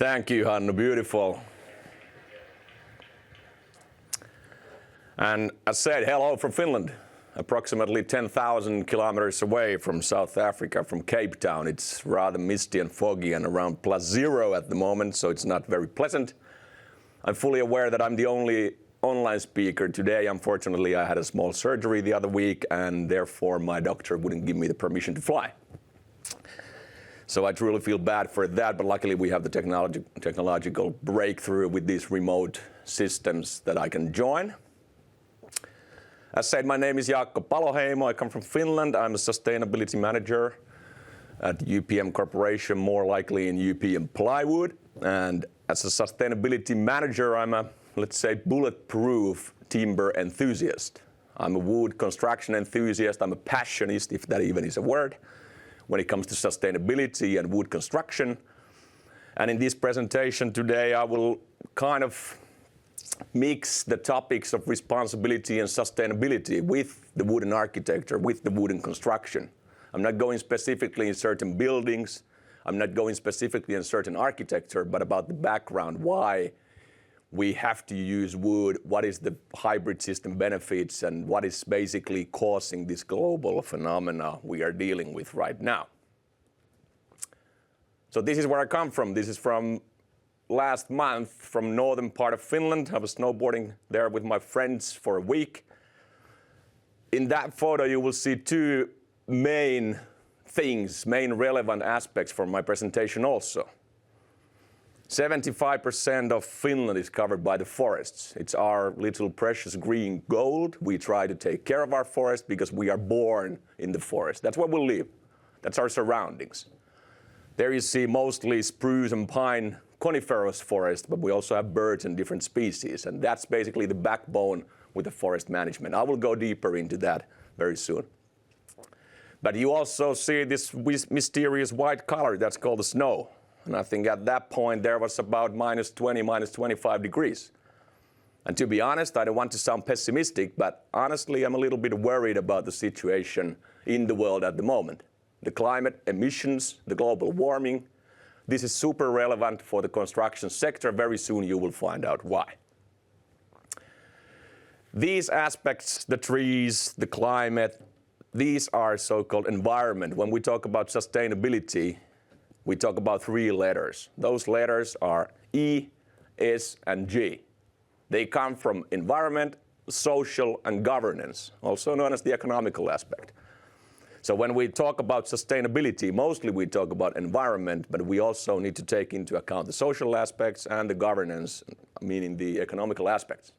Thank you, Hannu. Beautiful. And as said, hello from Finland, approximately 10,000 kilometers away from South Africa, from Cape Town. It's rather misty and foggy and around +0 at the moment, so it's not very pleasant. I'm fully aware that I'm the only online speaker today. Unfortunately, I had a small surgery the other week, and therefore my doctor wouldn't give me the permission to fly. So I truly feel bad for that, but luckily we have the technological breakthrough with these remote systems that I can join. As said, my name is Jaakko Paloheimo. I come from Finland. I'm a sustainability manager at UPM Corporation, more likely in UPM Plywood. And as a sustainability manager, I'm a, let's say, bulletproof timber enthusiast. I'm a wood construction enthusiast. I'm a passionist, if that even is a word, when it comes to sustainability and wood construction. And in this presentation today, I will kind of mix the topics of responsibility and sustainability with the wooden architecture, with the wooden construction. I'm not going specifically in certain buildings. I'm not going specifically in certain architecture, but about the background, why we have to use wood, what is the hybrid system benefits, and what is basically causing this global phenomena we are dealing with right now. So this is where I come from. This is from last month, from northern part of Finland. I was snowboarding there with my friends for a week. In that photo, you will see two main things, main relevant aspects for my presentation also. 75% of Finland is covered by the forests. It's our little precious green gold. We try to take care of our forest because we are born in the forest. That's where we live. That's our surroundings. There you see mostly spruce and pine coniferous forest, but we also have birds and different species, and that's basically the backbone with the forest management. I will go deeper into that very soon. But you also see this mysterious white color, that's called the snow. And I think at that point there was about -20, -25 degrees. And to be honest, I don't want to sound pessimistic, but honestly I'm a little bit worried about the situation in the world at the moment. The climate, emissions, the global warming. This is super relevant for the construction sector. Very soon you will find out why. These aspects, the trees, the climate, these are so-called environment. When we talk about sustainability, we talk about 3 letters. Those letters are E, S, and G. They come from environment, social, and governance, also known as the economical aspect. So when we talk about sustainability, mostly we talk about environment, but we also need to take into account the social aspects and the governance, meaning the economical aspects.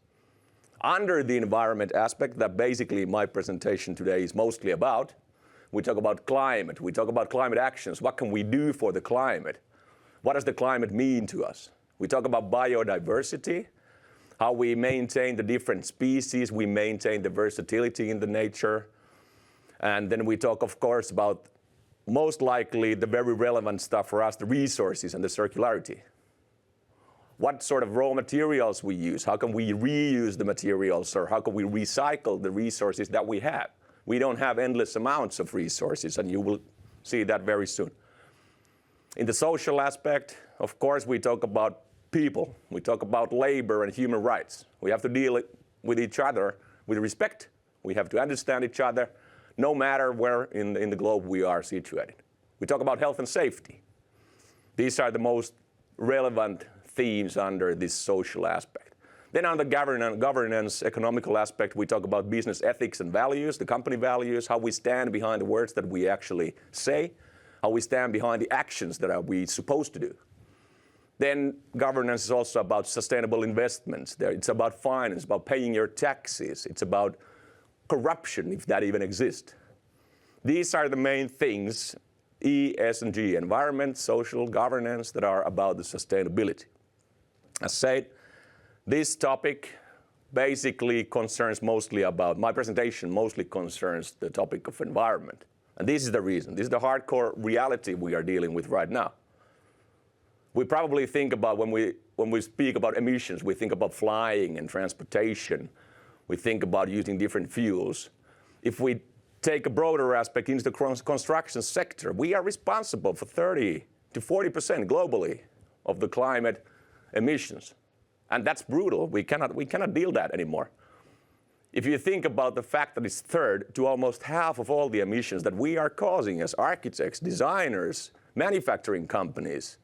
Under the environment aspect that basically my presentation today is mostly about, we talk about climate, we talk about climate actions. What can we do for the climate? What does the climate mean to us? We talk about biodiversity, how we maintain the different species, we maintain the versatility in the nature. And then we talk, of course, about most likely the very relevant stuff for us, the resources and the circularity. What sort of raw materials we use? How can we reuse the materials, or how can we recycle the resources that we have? We don't have endless amounts of resources, and you will see that very soon. In the social aspect, of course, we talk about people. We talk about labor and human rights. We have to deal with each other with respect. We have to understand each other, no matter where in the globe we are situated. We talk about health and safety. These are the most relevant themes under this social aspect. Then on the governance, economical aspect, we talk about business ethics and values, the company values, how we stand behind the words that we actually say, how we stand behind the actions that are we supposed to do. Then governance is also about sustainable investments. It's about finance, about paying your taxes. It's about corruption, if that even exists. These are the main things, E, S, and G, environment, social, governance, that are about the sustainability. As said, this topic basically concerns mostly about, my presentation mostly concerns the topic of environment. And this is the reason. This is the hardcore reality we are dealing with right now. We probably think about, when we speak about emissions, we think about flying and transportation. We think about using different fuels. If we take a broader aspect into the construction sector, we are responsible for 30 to 40% globally of the climate emissions. And that's brutal. We cannot deal that anymore. If you think about the fact that it's third to almost half of all the emissions that we are causing as architects, designers, manufacturing companies,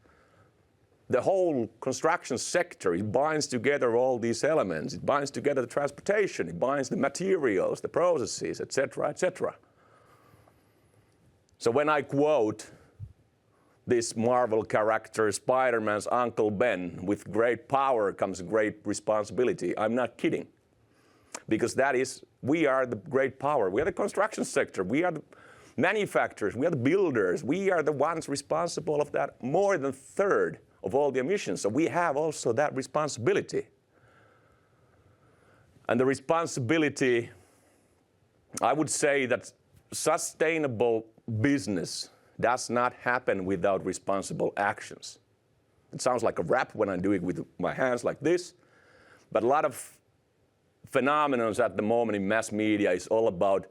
the whole construction sector, it binds together all these elements. It binds together the transportation, it binds the materials, the processes, etc., etc. So when I quote this Marvel character, Spider-Man's Uncle Ben, with great power comes great responsibility, I'm not kidding. Because we are the great power. We are the construction sector. We are the manufacturers. We are the builders. We are the ones responsible of that more than a third of all the emissions. So we have also that responsibility. And the responsibility, I would say that sustainable business does not happen without responsible actions. It sounds like a rap when I do it with my hands like this, but a lot of phenomena at the moment in mass media is all about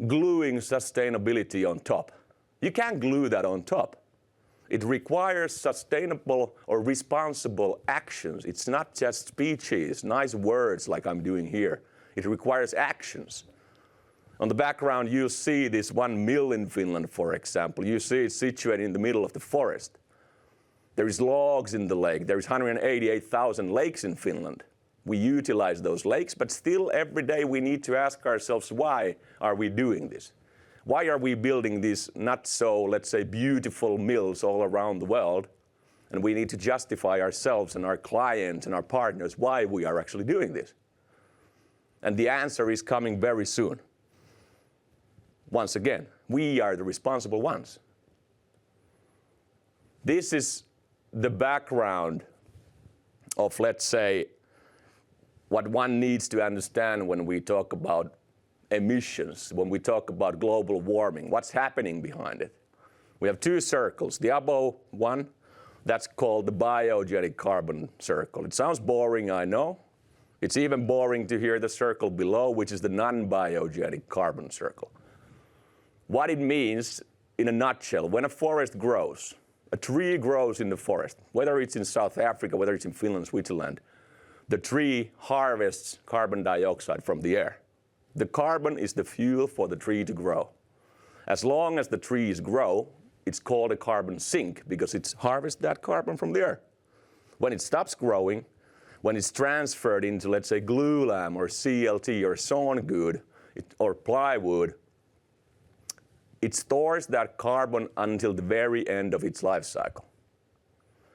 gluing sustainability on top. You can't glue that on top. It requires sustainable or responsible actions. It's not just speeches, nice words like I'm doing here. It requires actions. On the background, you see this one mill in Finland, for example. You see it situated in the middle of the forest. There is logs in the lake. There is 188,000 lakes in Finland. We utilize those lakes, but still every day we need to ask ourselves, why are we doing this? Why are we building these not so, let's say, beautiful mills all around the world? And we need to justify ourselves and our clients and our partners why we are actually doing this. And the answer is coming very soon. Once again, we are the responsible ones. This is the background of, let's say, what one needs to understand when we talk about emissions, when we talk about global warming, what's happening behind it. We have two circles. The above one, that's called the biogenic carbon circle. It sounds boring, I know. It's even boring to hear the circle below, which is the non-biogenic carbon circle. What it means, in a nutshell, when a forest grows, a tree grows in the forest, whether it's in South Africa, whether it's in Finland, Switzerland, the tree harvests carbon dioxide from the air. The carbon is the fuel for the tree to grow. As long as the trees grow, it's called a carbon sink because it's harvests that carbon from the air. When it stops growing, when it's transferred into, let's say, glulam or CLT or sawn wood or plywood, it stores that carbon until the very end of its life cycle.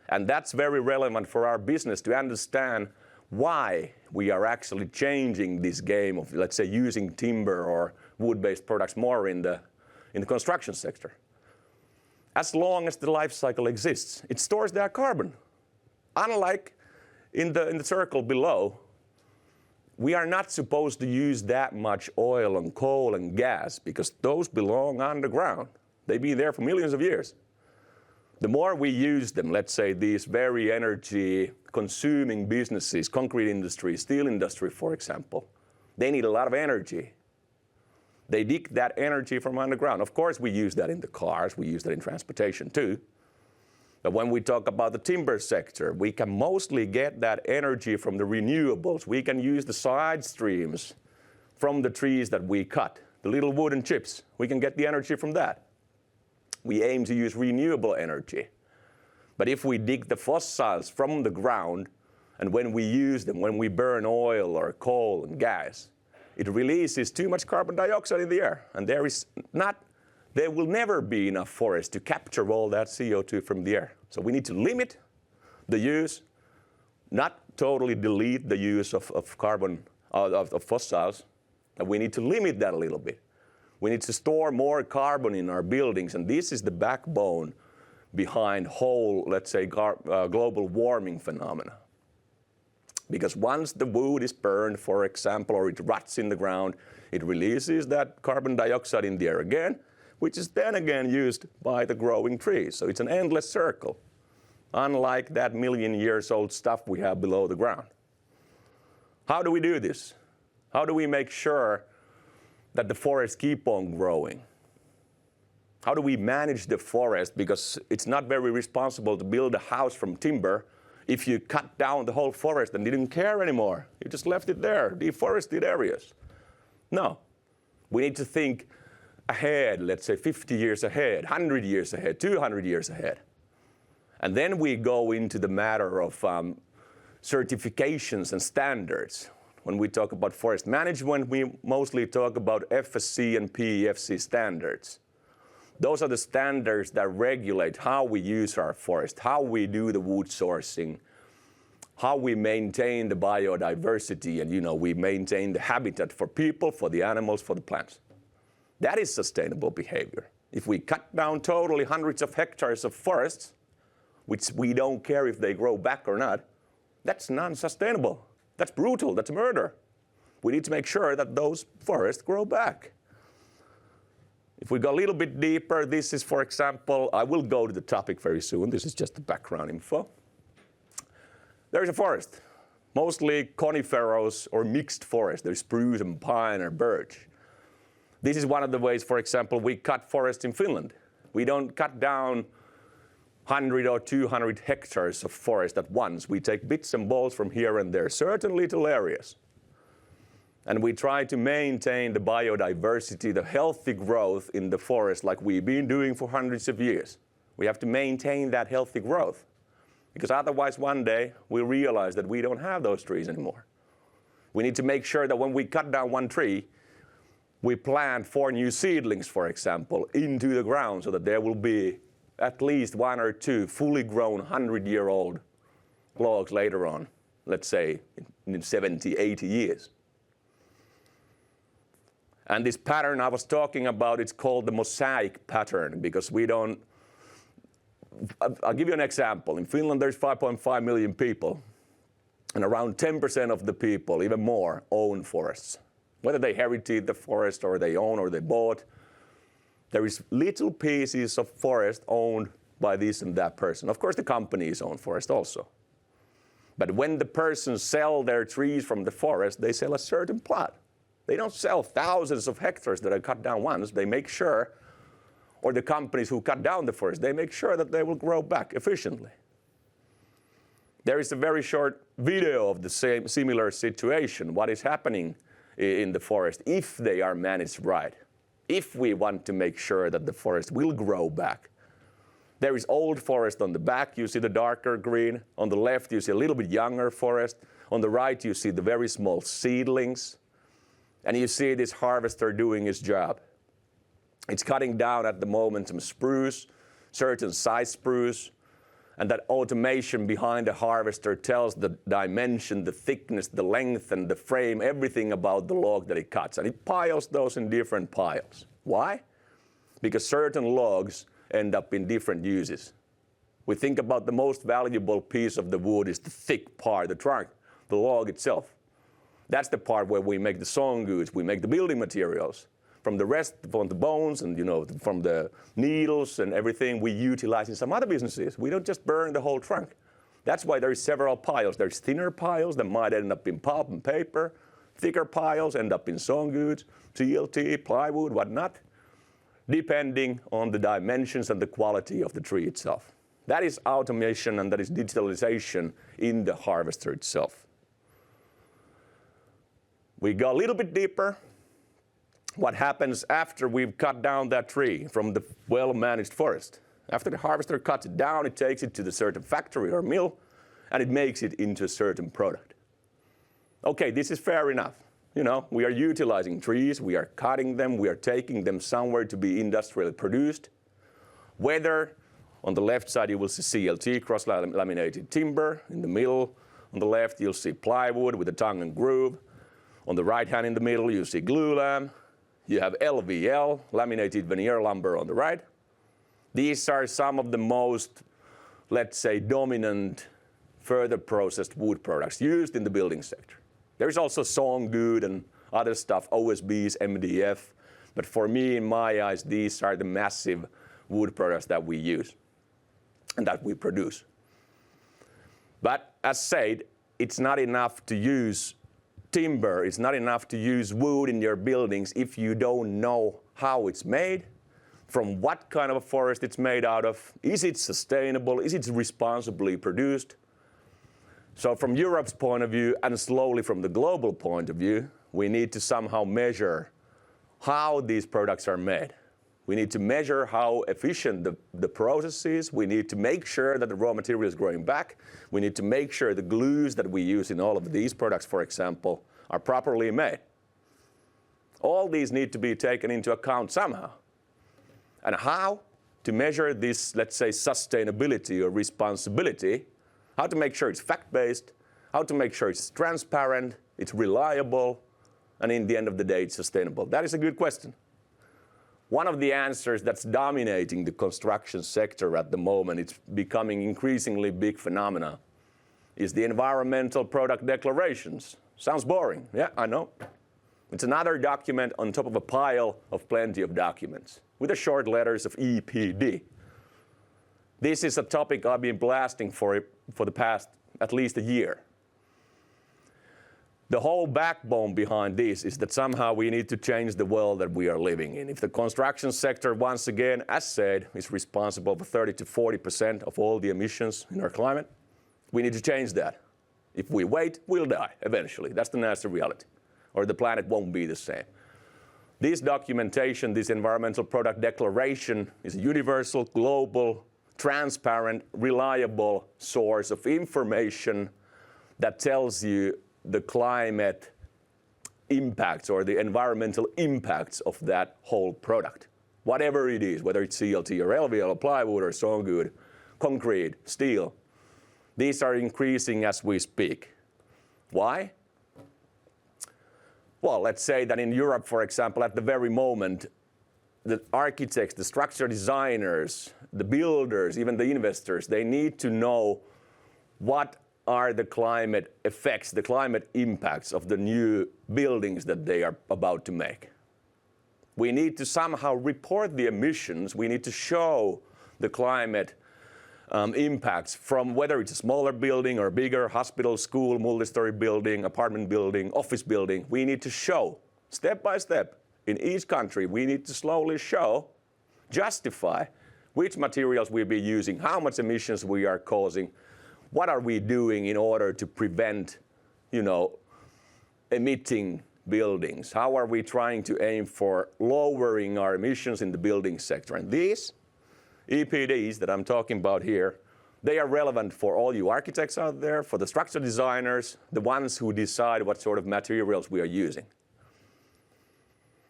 And that's very relevant for our business to understand why we are actually changing this game of, let's say, using timber or wood-based products more in the construction sector. As long as the life cycle exists, it stores that carbon. Unlike in the circle below, we are not supposed to use that much oil and coal and gas because those belong underground. They've been there for millions of years. The more we use them, let's say these very energy-consuming businesses, concrete industry, steel industry, for example, they need a lot of energy. They dig that energy from underground. Of course, we use that in the cars. We use that in transportation, too. But when we talk about the timber sector, we can mostly get that energy from the renewables. We can use the side streams from the trees that we cut, the little wooden chips. We can get the energy from that. We aim to use renewable energy. But if we dig the fossils from the ground, and when we use them, when we burn oil or coal and gas, it releases too much carbon dioxide in the air. And there will never be enough forest to capture all that CO2 from the air. So we need to limit the use, not totally delete the use of carbon, of fossils, but we need to limit that a little bit. We need to store more carbon in our buildings, and this is the backbone behind whole, let's say, global warming phenomena. Because once the wood is burned, for example, or it rots in the ground, it releases that carbon dioxide in the air again, which is then again used by the growing trees. So it's an endless circle, unlike that million years old stuff we have below the ground. How do we do this? How do we make sure that the forests keep on growing? How do we manage the forest? Because it's not very responsible to build a house from timber if you cut down the whole forest and didn't care anymore. You just left it there, deforested areas. No, we need to think ahead, let's say 50 years ahead, 100 years ahead, 200 years ahead. And then we go into the matter of certifications and standards. When we talk about forest management, we mostly talk about FSC and PEFC standards. Those are the standards that regulate how we use our forest, how we do the wood sourcing, how we maintain the biodiversity, and we maintain the habitat for people, for the animals, for the plants. That is sustainable behavior. If we cut down totally hundreds of hectares of forests, which we don't care if they grow back or not, that's non-sustainable. That's brutal, that's murder. We need to make sure that those forests grow back. If we go a little bit deeper, this is, for example, I will go to the topic very soon. This is just the background info. There's a forest, mostly coniferous or mixed forest. There's spruce and pine or birch. This is one of the ways, for example, we cut forests in Finland. We don't cut down 100 or 200 hectares of forest at once. We take bits and balls from here and there, certain little areas. And we try to maintain the biodiversity, the healthy growth in the forest like we've been doing for hundreds of years. We have to maintain that healthy growth, because otherwise one day we'll realize that we don't have those trees anymore. We need to make sure that when we cut down one tree, we plant 4 new seedlings, for example, into the ground so that there will be at least 1 or 2 fully grown 100-year-old logs later on, let's say in 70, 80 years. And this pattern I was talking about, it's called the mosaic pattern, because we don't, I'll give you an example. In Finland, there's 5.5 million people, and around 10% of the people, even more, own forests. Whether they inherited the forest or they own or they bought, there is little pieces of forest owned by this and that person. Of course, the companies own forest also. But when the persons sell their trees from the forest, they sell a certain plot. They don't sell thousands of hectares that are cut down once. They make sure, or the companies who cut down the forest, they make sure that they will grow back efficiently. There is a very short video of the similar situation, what is happening in the forest if they are managed right. If we want to make sure that the forest will grow back. There is old forest on the back, you see the darker green. On the left, you see a little bit younger forest. On the right, you see the very small seedlings. And you see this harvester doing his job. It's cutting down at the moment some spruce, certain size spruce, and that automation behind the harvester tells the dimension, the thickness, the length, and the frame, everything about the log that it cuts. And it piles those in different piles. Why? Because certain logs end up in different uses. We think about the most valuable piece of the wood is the thick part, the trunk, the log itself. That's the part where we make the sawn goods, we make the building materials. From the rest, from the bones and from the needles and everything we utilize in some other businesses. We don't just burn the whole trunk. That's why there's several piles. There's thinner piles that might end up in pulp and paper. Thicker piles end up in sawn goods, TLT, plywood, whatnot, depending on the dimensions and the quality of the tree itself. That is automation and that is digitalization in the harvester itself. We go a little bit deeper. What happens after we've cut down that tree from the well-managed forest? After the harvester cuts it down, it takes it to the certain factory or mill, and it makes it into a certain product. Okay, this is fair enough. We are utilizing trees, we are cutting them, we are taking them somewhere to be industrially produced. Whether on the left side you will see CLT, cross-laminated timber. In the middle, on the left, you'll see plywood with a tongue and groove. On the right hand in the middle, you see glulam. You have LVL, laminated veneer lumber on the right. These are some of the most, let's say, dominant further processed wood products used in the building sector. There's also sawn good and other stuff, OSBs, MDF. But for me, in my eyes, these are the massive wood products that we use and that we produce. But as said, it's not enough to use timber, it's not enough to use wood in your buildings if you don't know how it's made, from what kind of a forest it's made out of, is it sustainable, is it responsibly produced? So from Europe's point of view and slowly from the global point of view, we need to somehow measure how these products are made. We need to measure how efficient the process is. We need to make sure that the raw material is growing back. We need to make sure the glues that we use in all of these products, for example, are properly made. All these need to be taken into account somehow. And how to measure this, let's say, sustainability or responsibility, how to make sure it's fact-based, how to make sure it's transparent, it's reliable, and in the end of the day, it's sustainable. That is a good question. One of the answers that's dominating the construction sector at the moment, it's becoming increasingly big phenomena, is the environmental product declarations. Sounds boring, yeah, I know. It's another document on top of a pile of plenty of documents with the short letters of EPD. This is a topic I've been blasting for the past at least a year. The whole backbone behind this is that somehow we need to change the world that we are living in. If the construction sector, once again, as said, is responsible for 30 to 40% of all the emissions in our climate, we need to change that. If we wait, we'll die eventually. That's the nasty reality. Or the planet won't be the same. This documentation, this environmental product declaration, is a universal, global, transparent, reliable source of information that tells you the climate impacts or the environmental impacts of that whole product. Whatever it is, whether it's CLT or LVL or plywood or sawn good, concrete, steel. These are increasing as we speak. Why? Well, let's say that in Europe, for example, at the very moment, the architects, the structural designers, the builders, even the investors, they need to know what are the climate effects, the climate impacts of the new buildings that they are about to make. We need to somehow report the emissions. We need to show the climate impacts from whether it's a smaller building or bigger, hospital, school, multi-story building, apartment building, office building. We need to show step by step in each country. We need to slowly show, justify which materials we'll be using, how much emissions we are causing, what are we doing in order to prevent, emitting buildings? How are we trying to aim for lowering our emissions in the building sector? And these EPDs that I'm talking about here, they are relevant for all you architects out there, for the structural designers, the ones who decide what sort of materials we are using.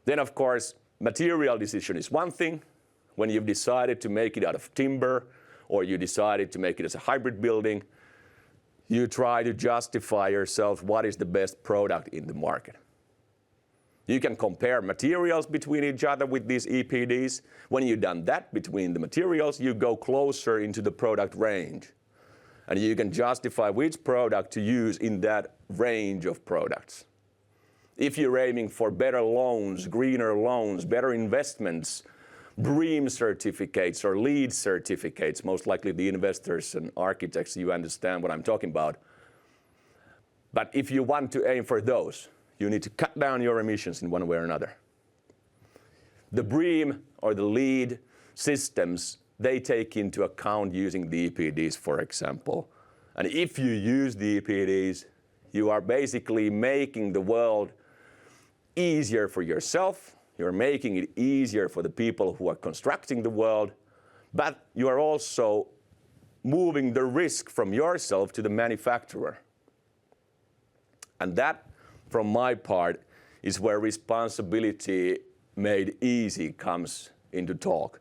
Then, of course, material decision is one thing. When you've decided to make it out of timber, or you decided to make it as a hybrid building, you try to justify yourself what is the best product in the market. You can compare materials between each other with these EPDs. When you've done that between the materials, you go closer into the product range. And you can justify which product to use in that range of products. If you're aiming for better loans, greener loans, better investments, BREEAM certificates or LEED certificates, most likely the investors and architects, you understand what I'm talking about. But if you want to aim for those, you need to cut down your emissions in one way or another. The BREEAM or the LEED systems, they take into account using the EPDs, for example. And if you use the EPDs, you are basically making the world easier for yourself. You're making it easier for the people who are constructing the world, but you are also moving the risk from yourself to the manufacturer. And that, from my part, is where responsibility made easy comes into talk.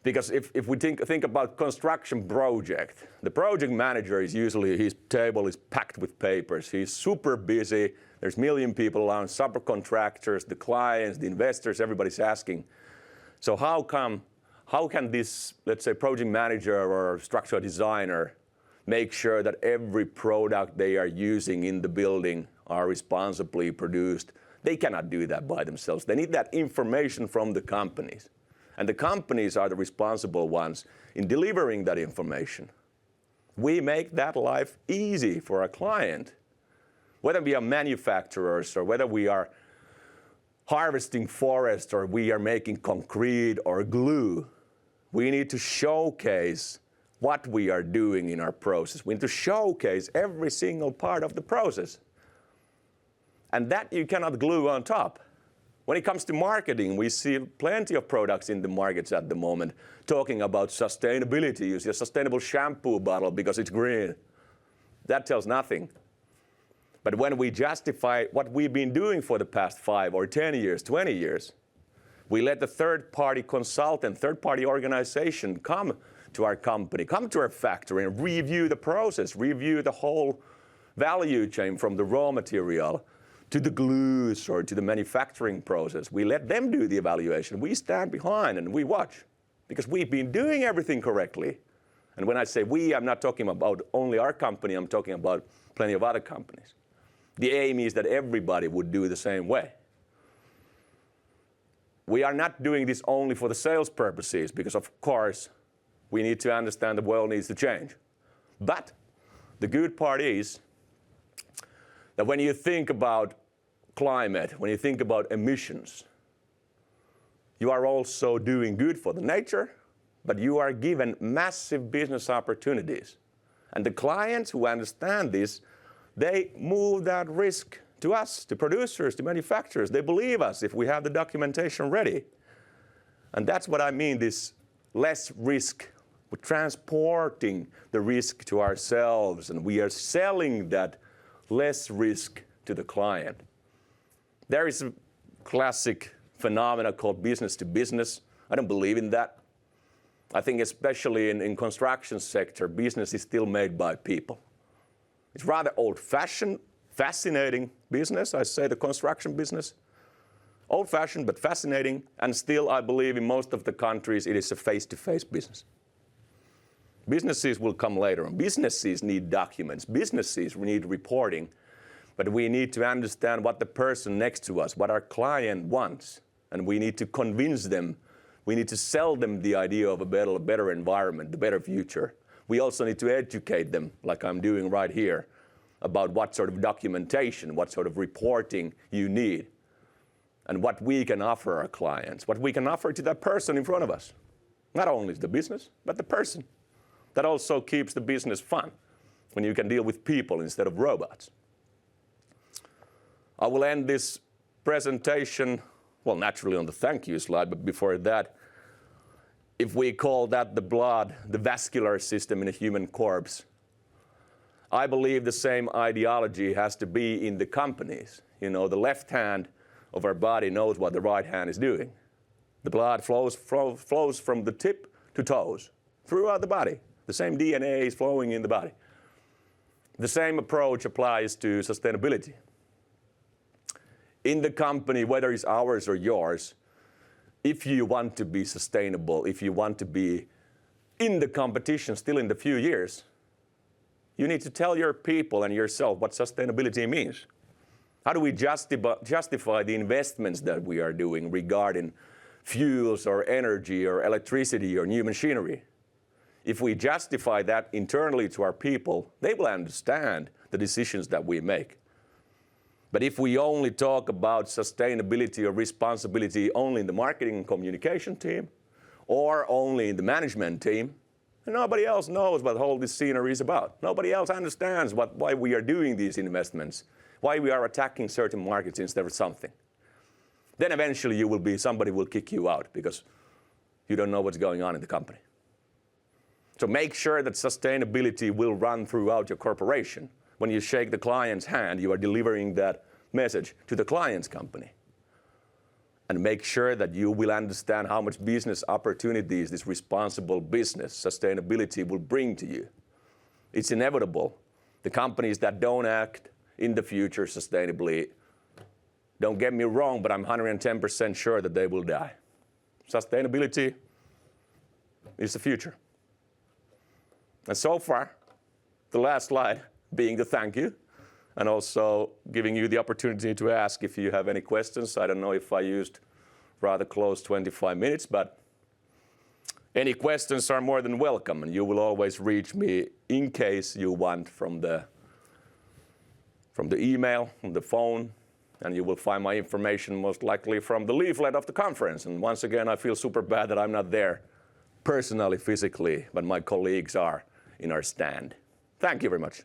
Because if we think about construction project, the project manager is usually, his table is packed with papers. He's super busy. There's a million people around, subcontractors, the clients, the investors, everybody's asking. So how can this, let's say, project manager or structural designer make sure that every product they are using in the building are responsibly produced? They cannot do that by themselves. They need that information from the companies. And the companies are the responsible ones in delivering that information. We make that life easy for a client. Whether we are manufacturers or whether we are harvesting forest or we are making concrete or glue, we need to showcase what we are doing in our process. We need to showcase every single part of the process. And that you cannot glue on top. When it comes to marketing, we see plenty of products in the markets at the moment talking about sustainability. You see a sustainable shampoo bottle because it's green. That tells nothing. But when we justify what we've been doing for the past 5 or 10 years, 20 years, we let the third-party consultant, third-party organization come to our company, come to our factory and review the process, review the whole value chain from the raw material to the glues or to the manufacturing process. We let them do the evaluation. We stand behind and we watch because we've been doing everything correctly. And when I say we, I'm not talking about only our company, I'm talking about plenty of other companies. The aim is that everybody would do the same way. We are not doing this only for the sales purposes because, of course, we need to understand the world needs to change. But the good part is that when you think about climate, when you think about emissions, you are also doing good for the nature, but you are given massive business opportunities. And the clients who understand this, they move that risk to us, to producers, to manufacturers. They believe us if we have the documentation ready. And that's what I mean, this less risk. We're transporting the risk to ourselves, and we are selling that less risk to the client. There is a classic phenomena called business to business. I don't believe in that. I think especially in construction sector, business is still made by people. It's rather old-fashioned, fascinating business. I say the construction business. Old-fashioned but fascinating, and still I believe in most of the countries it is a face-to-face business. Businesses will come later on. Businesses need documents. Businesses need reporting. But we need to understand what the person next to us, what our client wants. And we need to convince them. We need to sell them the idea of a better environment, a better future. We also need to educate them, like I'm doing right here, about what sort of documentation, what sort of reporting you need, and what we can offer our clients, what we can offer to that person in front of us. Not only the business, but the person. That also keeps the business fun, when you can deal with people instead of robots. I will end this presentation, well, naturally on the thank you slide, but before that, if we call that the blood, the vascular system in a human corpse, I believe the same ideology has to be in the companies. You know, the left hand of our body knows what the right hand is doing. The blood flows from the tip to toes throughout the body. The same DNA is flowing in the body. The same approach applies to sustainability. In the company, whether it's ours or yours, if you want to be sustainable, if you want to be in the competition still in the few years, you need to tell your people and yourself what sustainability means. How do we justify the investments that we are doing regarding fuels or energy or electricity or new machinery? If we justify that internally to our people, they will understand the decisions that we make. But if we only talk about sustainability or responsibility only in the marketing and communication team, or only in the management team, nobody else knows what all this scenery is about. Nobody else understands why we are doing these investments, why we are attacking certain markets instead of something. Then eventually somebody will kick you out because you don't know what's going on in the company. So make sure that sustainability will run throughout your corporation. When you shake the client's hand, you are delivering that message to the client's company. And make sure that you will understand how much business opportunities this responsible business, sustainability, will bring to you. It's inevitable. The companies that don't act in the future sustainably, don't get me wrong, but I'm 110% sure that they will die. Sustainability is the future. And so far, the last slide being the thank you, and also giving you the opportunity to ask if you have any questions. I don't know if I used rather close 25 minutes, but any questions are more than welcome, and you will always reach me in case you want from the email, from the phone, And you will find my information most likely from the leaflet of the conference. And once again, I feel super bad that I'm not there personally, physically, but my colleagues are in our stand. Thank you very much.